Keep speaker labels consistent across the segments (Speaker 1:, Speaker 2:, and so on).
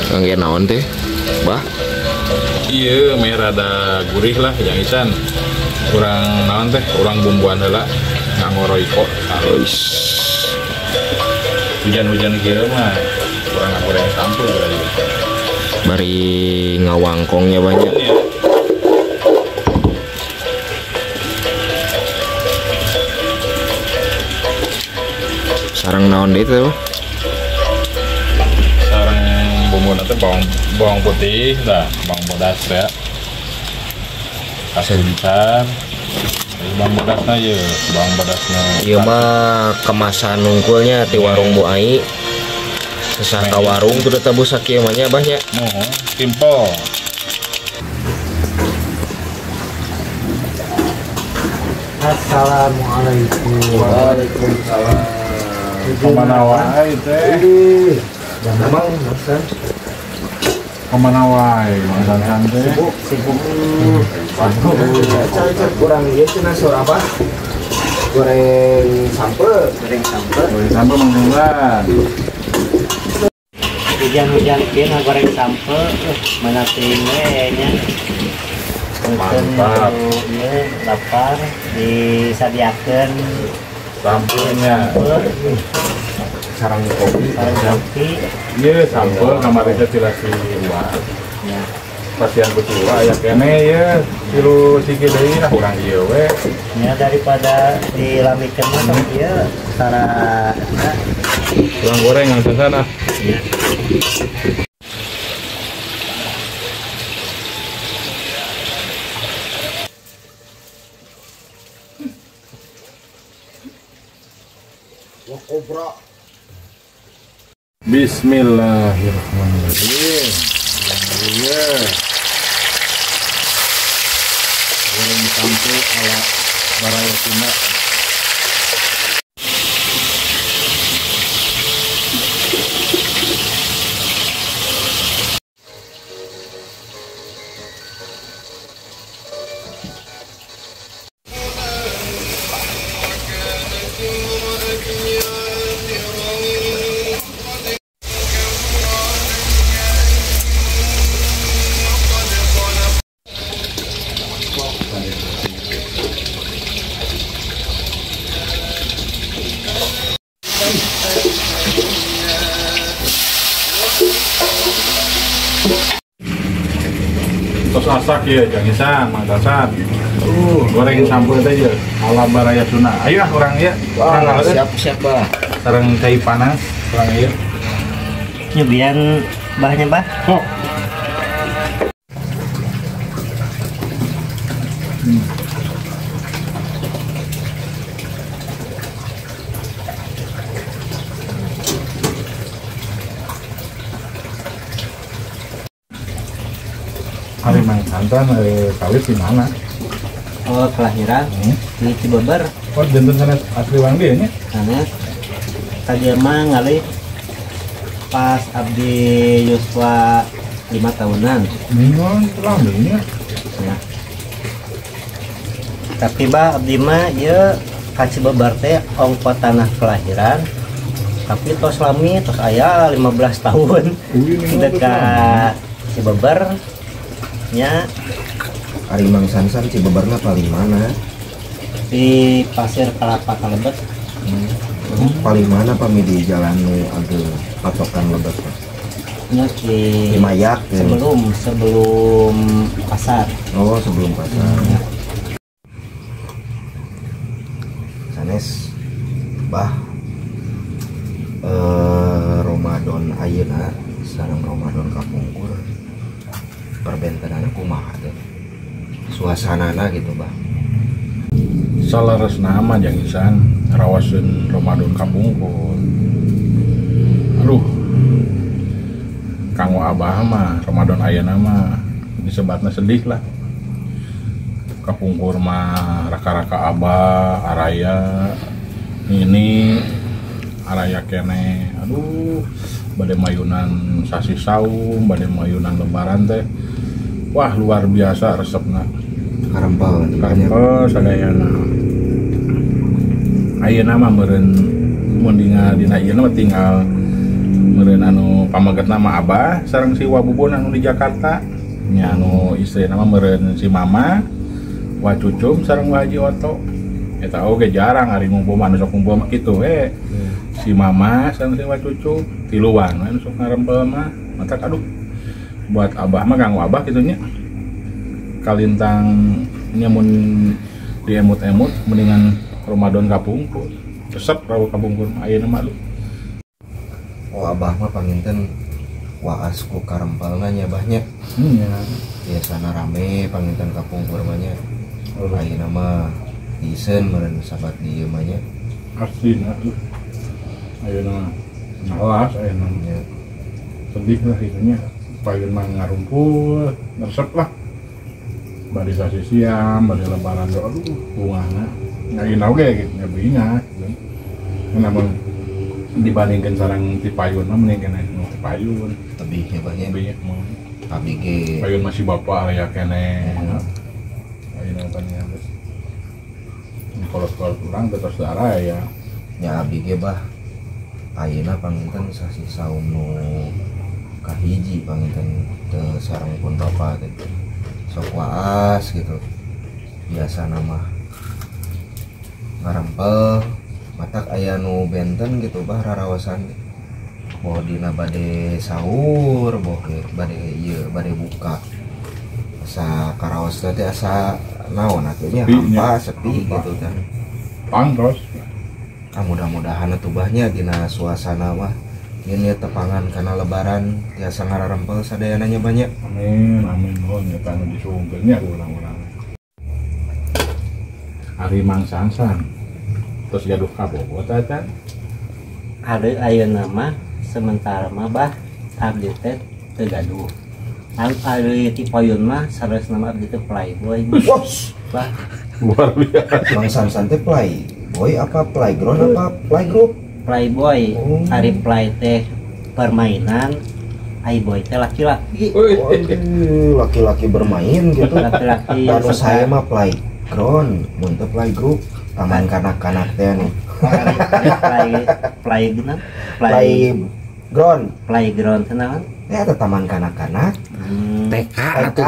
Speaker 1: Kangge naon teh bah?
Speaker 2: Iya meh rada gurih lah yang isan kurang naon teh kurang bumbuan heula nganggo roiko. Hujan-hujan kieu mah kurang goreng sampul berarti.
Speaker 1: Bari ngawangkongnya banyak.
Speaker 2: Iya.
Speaker 1: Sarang naon deui teh?
Speaker 2: Sarang bumbu nanti bawang putih dah, bawang bodas ya. Kasih besar. Bawang bodasna ya, bawang bodasna.
Speaker 1: Ieu mah kemasan nungkulnya ti warung Bu Ai. Sesah ka warung tuh tebus sakieu mah nya banyak.
Speaker 2: Simple.
Speaker 3: Assalamualaikum.
Speaker 4: Waalaikumsalam.
Speaker 2: Kemana wae teh?
Speaker 3: Emang masan
Speaker 2: Kemana wae? Masan teh?
Speaker 3: sibuk. Cari kurang ieu cenah sor apa? Goreng sampe.
Speaker 2: Goreng sambal manggulan.
Speaker 4: Hujan-hujan kieu ngagoreng sampel mana teuing we nya.
Speaker 2: Mantap.
Speaker 4: Ieu lapar disadiakeun
Speaker 2: Sampulnya.
Speaker 1: Sarang kopi.
Speaker 4: kopi.
Speaker 2: Iya sampul kamar itu tilasi dua.
Speaker 4: Ya.
Speaker 2: Pasien berdua ya kene ya tilu siki deui lah urang ieu we.
Speaker 4: Ya daripada dilamikeun mah ieu cara
Speaker 2: Urang goreng yang sana.
Speaker 4: ya.
Speaker 3: Kobra.
Speaker 2: Bismillahirrahmanirrahim. Iya. Goreng sampul ala baraya Sunda. Tos asak ya, jangisan, mangkasan. Goreng sampul aja, ala baraya Sunda. Ayo ah orang ya.
Speaker 1: Wah, siap bah.
Speaker 2: Sareng cai panas, orang ya.
Speaker 4: Nyobian bahannya bah.
Speaker 2: Sok. Hari Mangsantan kawis di mana?
Speaker 4: Oh, kelahiran di Cibeber.
Speaker 2: Oh, jantan sana asli Wangdi ya nya?
Speaker 4: Karena tadi mah ngalih pas Abdi Yuswa 5 tahunan.
Speaker 2: Mingon terlambatnya.
Speaker 4: Ya. Tapi bah Abdi mah ieu ka Cibeber teh ongkot tanah kelahiran. Tapi tos lami tos aya 15 tahun dekat Cibeber nya
Speaker 1: Ari Mang Sansan Cibeberna paling mana?
Speaker 4: di Pasir Kelapa Kalebet.
Speaker 1: Paling mana pami di jalan nu agak patokan Lebet?
Speaker 4: Nya di
Speaker 1: Mayak ya?
Speaker 4: sebelum pasar.
Speaker 1: Oh, sebelum pasar. Sanes bah Ramadan ayeuna sareng Ramadan kapungkur perbentenana kumaha teh? Suasanana gitu, bah.
Speaker 2: Salaresna mah jangisan rawaseun Ramadan kapungkur. Aduh. Kanggo Abah mah Ramadan ayeuna mah disebatna sedih lah. Kapungkur mah raka-raka Abah, araya ini araya kene. Aduh, bade mayunan sasi saum, bade mayunan lebaran teh. Wah, luar biasa resepna.
Speaker 1: Karempel
Speaker 2: Sadayana. Ayeuna mah meureun mun dina ieu mah tinggal meureun anu pamaget nama Abah sareng si Wabubun anu di Jakarta nya anu istri nama meureun si Mama Wacucum sareng Haji Oto eta oge jarang ari ngumpul anu sok ngumpul mah kitu si Mama sareng si Wacucum tiluan anu sok ngarempel mah matak aduh buat Abah mah ganggu Abah kitu nya kalintang nyamun diemut-emut mendingan Ramadan kapungkur resep rawa kapungkur ayeuna mah lu
Speaker 3: Oh abah mah panginten waas ku karempelna nya abahnya. Biasana rame panginten kapungkur mah nya. Ayeuna mah diseun meureun sabat dieu mah nya.
Speaker 2: aslinya tuh ayeuna ngalas ayeuna
Speaker 3: Ya.
Speaker 2: sedih lah itunya paling mah ngarumpul resep lah bari kasih siam bari lebaran doa aduh bungana ngain oge gitu nya bingat gitu. Namun dibandingkan sarang ti payun mah mending kena ti payun
Speaker 3: Lebih ya bah ya.
Speaker 2: lebih mah
Speaker 3: Abdi ge
Speaker 2: payun masih bapak aya kene ayeuna kan ya kalau kurang terus darah ya
Speaker 3: nya abdi ge bah. Ayeuna panginten sasi saum nu kahiji panginten teu sareng pun bapa teh. Sok waas gitu. Biasa nama ngarempel matak aya nu benten gitu bah rarawasan boh dina bade sahur boh bade ieu bade buka asa karaos teh asa naon atunya hampa sepi gitu kan
Speaker 2: pang terus
Speaker 3: mudah-mudahan atuh bahnya dina suasana mah ini tepangan karena lebaran tiasa ngararempel sadayananya banyak.
Speaker 2: amin amin oh nyata anu disungkeunnya urang-urang hari mangsansan terus gaduh kabobot eta
Speaker 4: Ada ayeuna mah sementara mah bah abdi teh teu gaduh. Ari ti payun mah saresna mah abdi teh playboy.
Speaker 3: Wos,
Speaker 4: Bah
Speaker 2: luar biasa
Speaker 3: Bang Sansan teh play boy apa playground apa playgroup?
Speaker 4: playboy,
Speaker 3: Oh.
Speaker 4: ari play teh permainan, ai boy teh laki-laki.
Speaker 3: Waduh, laki-laki bermain gitu.
Speaker 4: Laki-laki
Speaker 3: Anu saya mah playground, mun teu playgroup, taman kanak-kanak teh nih.
Speaker 4: playground
Speaker 3: Playground,
Speaker 4: teh naon?
Speaker 3: ya ada taman kanak-kanak.
Speaker 1: TK
Speaker 3: TK,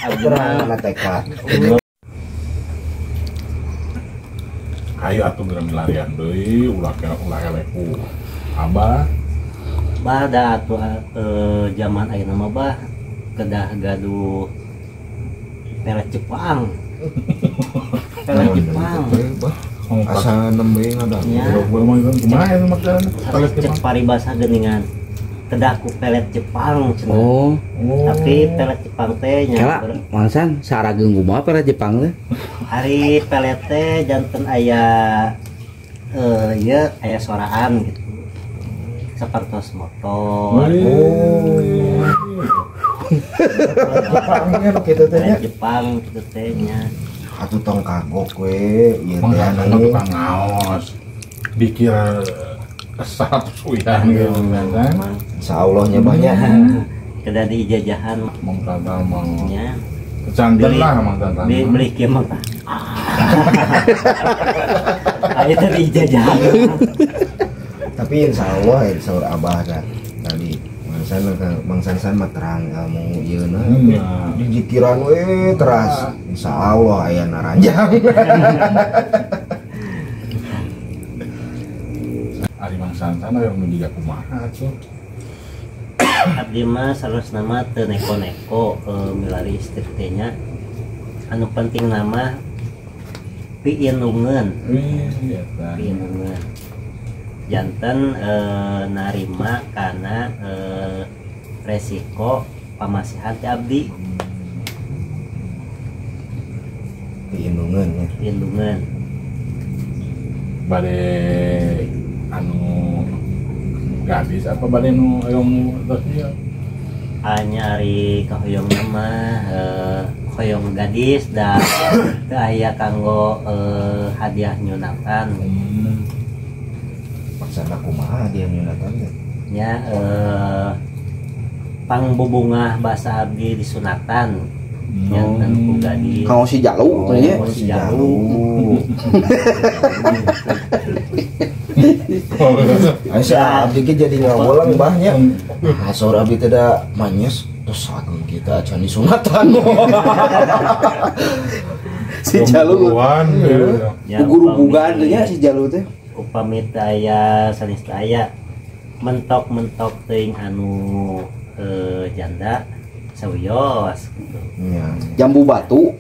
Speaker 4: Abdi
Speaker 3: kurang
Speaker 4: mah
Speaker 3: TK.
Speaker 2: ayo atuh geura milarian deui ulah eleku Abah
Speaker 4: Bada atuh zaman ayeuna mah bah kedah gaduh pelet Jepang. Pelet Jepang.
Speaker 3: Asa nembe ngadan.
Speaker 4: Ya.
Speaker 2: gua mah kumaha eta maksudna
Speaker 4: Sareng cek paribasa geuningan. Kedah ku pelet Jepang cenah.
Speaker 1: oh
Speaker 4: Tapi pelet Jepang teh nya
Speaker 1: kela mangsan sarageng kumaha pera Jepang teh
Speaker 4: hari pelet teh janten aya ieu aya soraan gitu. Sapertos motor.
Speaker 3: Jepangnya kitu teh nya.
Speaker 4: Pelet Jepang kitu teh nya.
Speaker 3: Atuh tong kagok we, ieu teh
Speaker 2: mangsa
Speaker 3: anu.
Speaker 2: tukang ngaos dikir satu suyan gitu kan
Speaker 3: Insyaallah nya banyak.
Speaker 4: Kedah diijajahan
Speaker 2: mangsa mah
Speaker 4: nya.
Speaker 2: kecanten lah mangsa
Speaker 4: Beli kieu mah tah. Aya teh diijajahan.
Speaker 3: Tapi insyaallah saur abah kan tadi Bang Sansan mah terang ilmu ieuna di jikiran we teras insyaallah aya naranjang.
Speaker 2: ari mangsantan aya nu jiga kumaha tuh
Speaker 4: Abdi mah saresna mah teu neko-neko milari istri teh nya. Anu penting nama piinungeun.
Speaker 2: eta
Speaker 4: Piinungeun. Janten narima karena resiko pamasihan ti abdi.
Speaker 3: Piindungeun nya.
Speaker 4: Piinungeun.
Speaker 2: bade anu gadis apa bade nu hoyong terus dia
Speaker 4: Hanya ari kahoyong nama hoyong gadis dan teu aya kanggo hadiah nyunatan.
Speaker 3: Maksana kumaha dia nyunatan teh?
Speaker 4: Ya pangbubungah bahasa abdi disunatan. Janten ku gadis.
Speaker 1: kau si jalu
Speaker 3: Oh,
Speaker 1: nya
Speaker 3: si Jalu. Aisyah abdi ge jadi ngawulang bahnya. Nah, saur abdi teh da manyes terus sageung kita acan disunatan.
Speaker 5: Si Jalu
Speaker 4: Ya,
Speaker 5: guru bugan teh nya si Jalu teh.
Speaker 4: upami teu aya sanes teu aya mentok-mentok teuing anu janda sawios gitu.
Speaker 3: Iya.
Speaker 5: Jambu batu.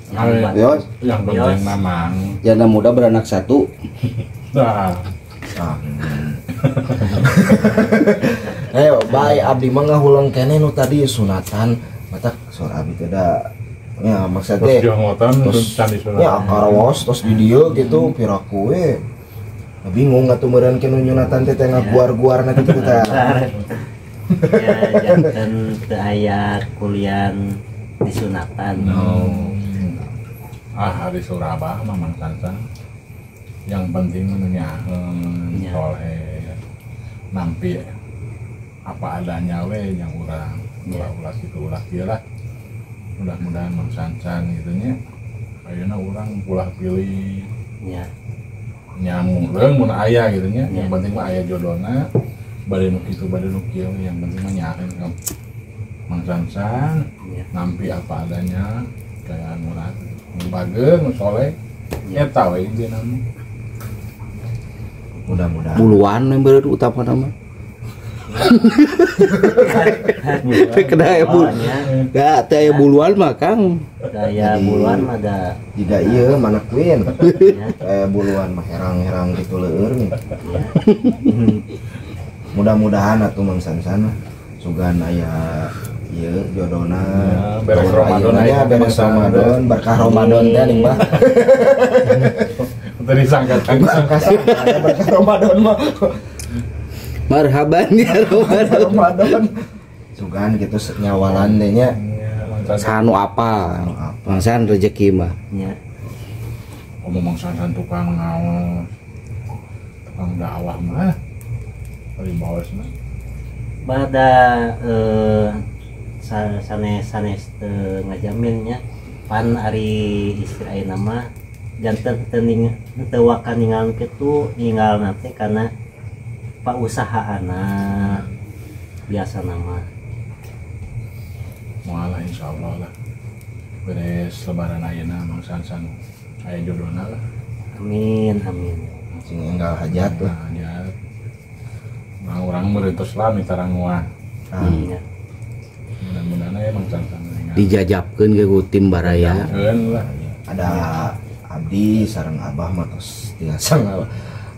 Speaker 5: Yo,
Speaker 2: yang penting memang
Speaker 5: janda muda beranak satu.
Speaker 2: nah
Speaker 3: Ayo, bae abdi mah ngahulang keneh nu tadi sunatan. Matak saur abdi teh da ya maksud
Speaker 2: terus
Speaker 3: teh
Speaker 2: dia ngotan terus candi
Speaker 3: ya karawas tos di dieu gitu piraku we. Bingung atuh meureun kenu nyunatan teh teh ngaguar-guarna kitu teh.
Speaker 4: Ya janten teu aya kulian disunatan.
Speaker 2: Hari Surabaya mamang sansan yang penting menunyakeun
Speaker 4: Ya.
Speaker 2: soleh nampi apa adanya we yang urang ulah kitu ulah kieu lah mudah-mudahan mang sansan gitu nya ayeuna urang ulah pilih
Speaker 4: Ya.
Speaker 2: nyamuk mun aya gitu nya
Speaker 4: Ya.
Speaker 2: yang penting mah aya jodona bade nu kitu bade nu kieu yang penting mah nyakeun ka mang sansan
Speaker 4: Ya.
Speaker 2: nampi apa adanya kayak anu lah nu bageung nu soleh eta we dia nama
Speaker 3: Mudah-mudahan.
Speaker 5: Buluan yang bener utama nama. Kena ya bul. Gak teh buluan mah Kang.
Speaker 4: Daya
Speaker 3: Jadi-
Speaker 4: buluan mah ada
Speaker 3: Jika iya mana queen
Speaker 4: ya.
Speaker 3: buluan mah herang-herang gitu leur nih.
Speaker 4: Ya.
Speaker 3: Mudah-mudahan atuh mang sansan sugan aya ieu jodona
Speaker 2: Ya, beres Ramadan
Speaker 3: aya
Speaker 2: aya
Speaker 3: beres
Speaker 2: masa
Speaker 3: Ramadan berkah Ramadan teh nih Mbah.
Speaker 2: tadi sangka-sangka
Speaker 3: Ada berkah Ramadan mah.
Speaker 5: Marhaban ya Ramadan.
Speaker 3: Ramadan. Sugan gitu nyawalan teh nya.
Speaker 5: Sanu apa? Mangsan rezeki mah.
Speaker 4: Ya.
Speaker 2: Ngomong sansan tukang ngaos tukang dakwah mah dari bawah mah
Speaker 4: Bada sanes ngajaminnya pan ari istri ayeuna mah janten teu waka ninggal kitu ninggal nanti karena pak usaha anak biasa nama
Speaker 2: mualah insyaallah lah beres lebaran ayeuna mang sansan aya jodona lah
Speaker 4: amin amin
Speaker 3: Sing enggal hajat tuh.
Speaker 2: nah ya orang meureuntos lah mitarang muah
Speaker 4: ya.
Speaker 2: mudah-mudahan aya mang sansan
Speaker 5: Dijajabkeun ke ku tim baraya.
Speaker 2: keun lah
Speaker 3: Ada abdi sareng abah mah tos tiasa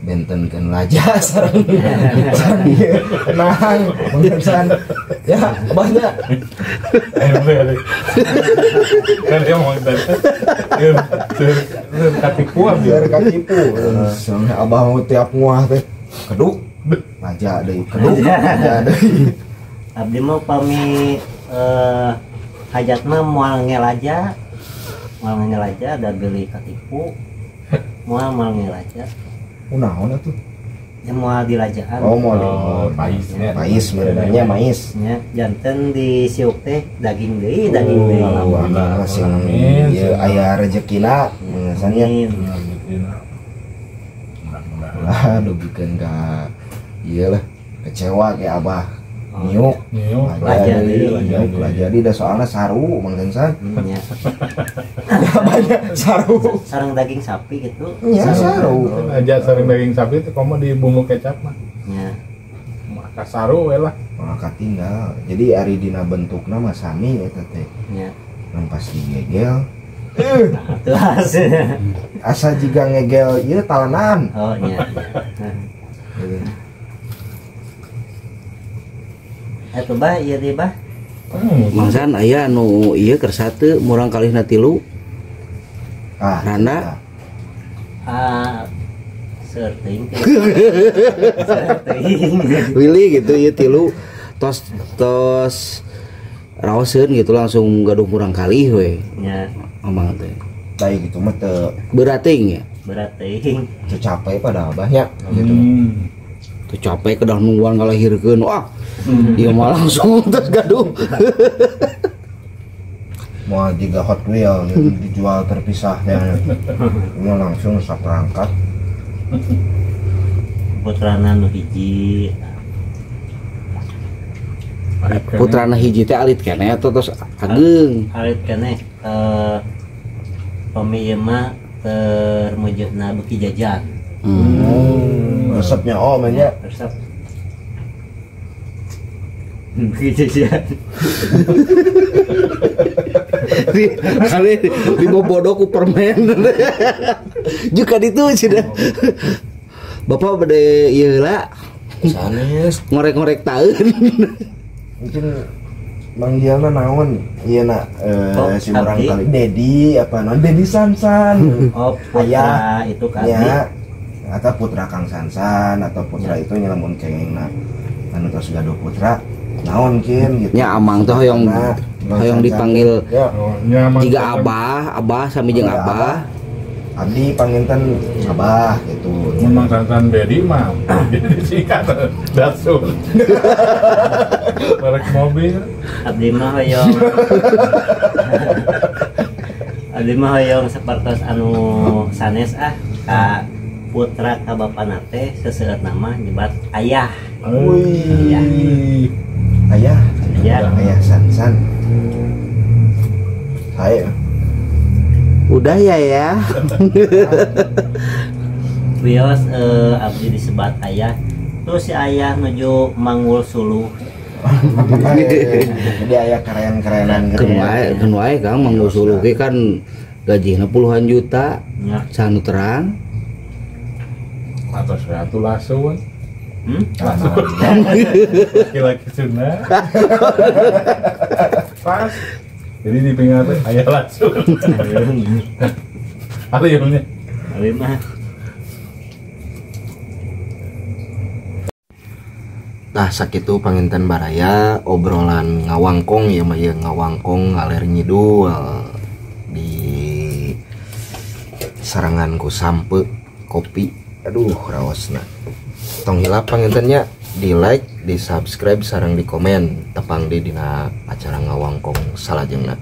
Speaker 3: bentenkeun laja sareng ieu. Tenang, mangsan. Ya, abahnya
Speaker 2: kan dia mau tadi katipu
Speaker 3: biar katipu. Sareng abah mau tiap nguah teh keduk laja deui, keduk laja deui.
Speaker 4: Abdi mah pami hajat mah moal ngelaja ada beli katipu moal ngelaja
Speaker 3: Kunaon atuh?
Speaker 4: ya moal dilajaan
Speaker 3: Oh, mau
Speaker 2: pais ya
Speaker 3: mais benernya mais.
Speaker 4: nya janten di siuk teh daging deui daging deui
Speaker 3: Wah, sing ieu aya rezekina biasanya.
Speaker 4: amin
Speaker 2: mudah-mudahan
Speaker 3: Lah dugikeun ka ieu lah kecewa ke abah. Nyuk
Speaker 4: Laja deui.
Speaker 3: nyuk lah jadi da soalna saru Mang Sansan.
Speaker 4: nya
Speaker 3: Banyak saru.
Speaker 4: sareng daging sapi gitu
Speaker 3: Nya saru.
Speaker 2: aja sering daging sapi itu komo di bumbu kecap mah
Speaker 4: nya
Speaker 2: maka saru we lah
Speaker 3: Maka tinggal. Jadi ari dina bentukna mah sami eta teh.
Speaker 4: nya
Speaker 3: Ngan pas digegel
Speaker 4: atuh hasil
Speaker 3: asa jiga ngegel ieu talenan.
Speaker 4: oh nya atuh bah ieu teh bah
Speaker 5: Mangsan aya anu ieu kersa teu murang kalihna 3.
Speaker 3: Ah,
Speaker 5: Randa.
Speaker 4: serting
Speaker 5: Willy gitu ieu 3 tos raoseun gitu langsung gaduh kurang kalih we.
Speaker 4: nya
Speaker 5: Mamang teh.
Speaker 3: da gitu mah teu
Speaker 5: Berating ya.
Speaker 4: berat teuing
Speaker 3: capek pada abahnya gitu.
Speaker 5: Teu capek kedah nungguan ngalahirkeun. Wah. Ieu mah langsung terus gaduh.
Speaker 3: Mau juga Hot Wheel gitu, dijual terpisah ya. Ini langsung saperangkat.
Speaker 4: putrana nu hiji
Speaker 5: putrana hiji teh alit keneh atau terus ageng
Speaker 4: alit keneh pami ieu mah termujudna beki jajan
Speaker 3: Resepnya ya.
Speaker 4: resep beki jajan
Speaker 5: kali dibobodo ku permen juga itu sudah bapak bade ieu lah
Speaker 3: Sanes
Speaker 5: ngorek-ngorek tahun
Speaker 3: mungkin manggilna naon ieu na si urang
Speaker 4: abdi.
Speaker 3: kali Dedi apa non Dedi Sansan
Speaker 4: oh putra itu kali
Speaker 3: ya atau putra Kang Sansan atau putra itu nyelamun kengingna anu tos gaduh putra naon kin gitu
Speaker 5: nya amang tuh yang dipanggil
Speaker 3: ya
Speaker 2: nyaman
Speaker 5: jika abah sami jeung abah
Speaker 3: abdi panginten abah gitu
Speaker 2: memang santan bedi mah jadi singkat datsun merek mobil
Speaker 4: abdi mah hoyong abdi mah hoyong sapertos anu sanes ka putra ka bapana teh seseueut nama nyebat ayah
Speaker 3: wih ayah ayah Sansan saya
Speaker 5: udah ya
Speaker 4: wios abdi disebat ayah terus si ayah nuju Manggul Suluh
Speaker 3: jadi ayah keren-kerenan gitu ya
Speaker 5: keun wae Kang mangusuluh ge kan gajina puluhan juta
Speaker 4: ya.
Speaker 5: sanu terang
Speaker 2: atau satu lasun
Speaker 4: Hmm?
Speaker 2: laki-laki Sunda pas jadi di pinggir ayah langsung ada yang
Speaker 4: Abdi mah
Speaker 3: Nah sakitu panginten baraya obrolan ngawangkong ya mah ya ngawangkong ngaler ngidul di saranganku sampe kopi aduh rawasna tong hilap pangintennya di like di subscribe sareng di komen tepang di dina acara ngawangkong salajengna